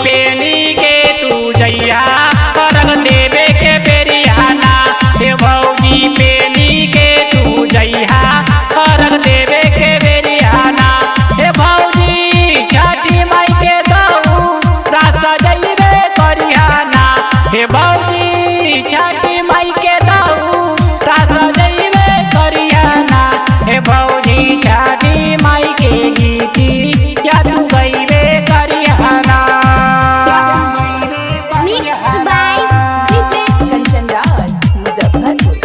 पेनी के तू जइया अर्घ देवे के बेरियाना। हे भौजी पेनी के तू जइया अर्घ देवे के बेरियाना। हे भौजी छठी माई के दौरा सजइबे करियाना। हे भौजी छठी माई के दौरा सजइबे करियाना। हे भौजी छठी माई के गीतिया तू गइबे kirana. Mixed by DJ Kanchan Raj, Muzaffarpur।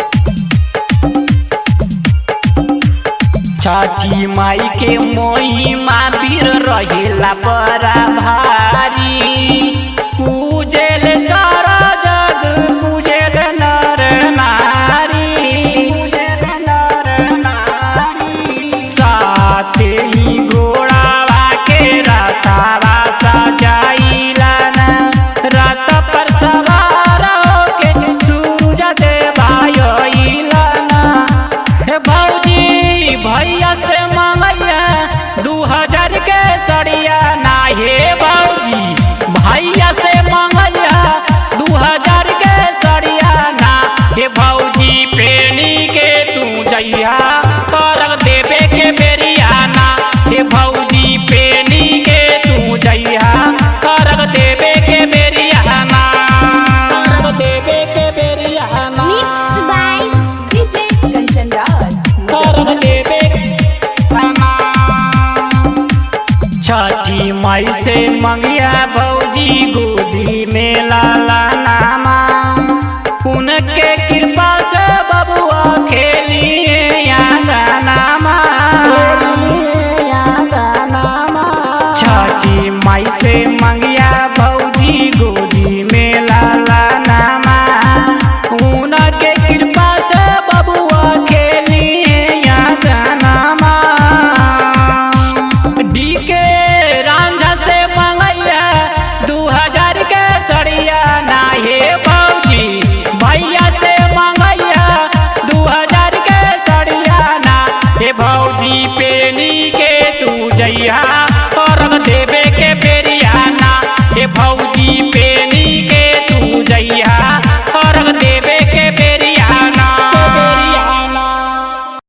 छठी माई के महिमा वीर रहेला बड़ा भारी। पूजेल सारा जग पूजेल नर नारी। साथे ही घोड़ावा के रथावा सजाइला ना। रथ पर सवार होके सूरज देवाइला ना। हे भौजी भैया से मंगैया 2000 के सड़िया ना। हे भौजी भैया से मंगैया 2000 के सड़िया ना। हे भौजी पेनी के तू जइया अर्घ देवे के बेरियाना। हे भौजी पेनी के तू जइया अर्घ देवे के बेरियाना। अर्घ देवे के बेरियाना। Mixed by DJ Kanchan Raj, अर्घ Muzaffarpur। देवे छठी माई से मंगिया भौजी गोदी में लाला नामा। उनके कृपा से बबुआ खेलिए गानामा। छठी माई से मंगिया भौजी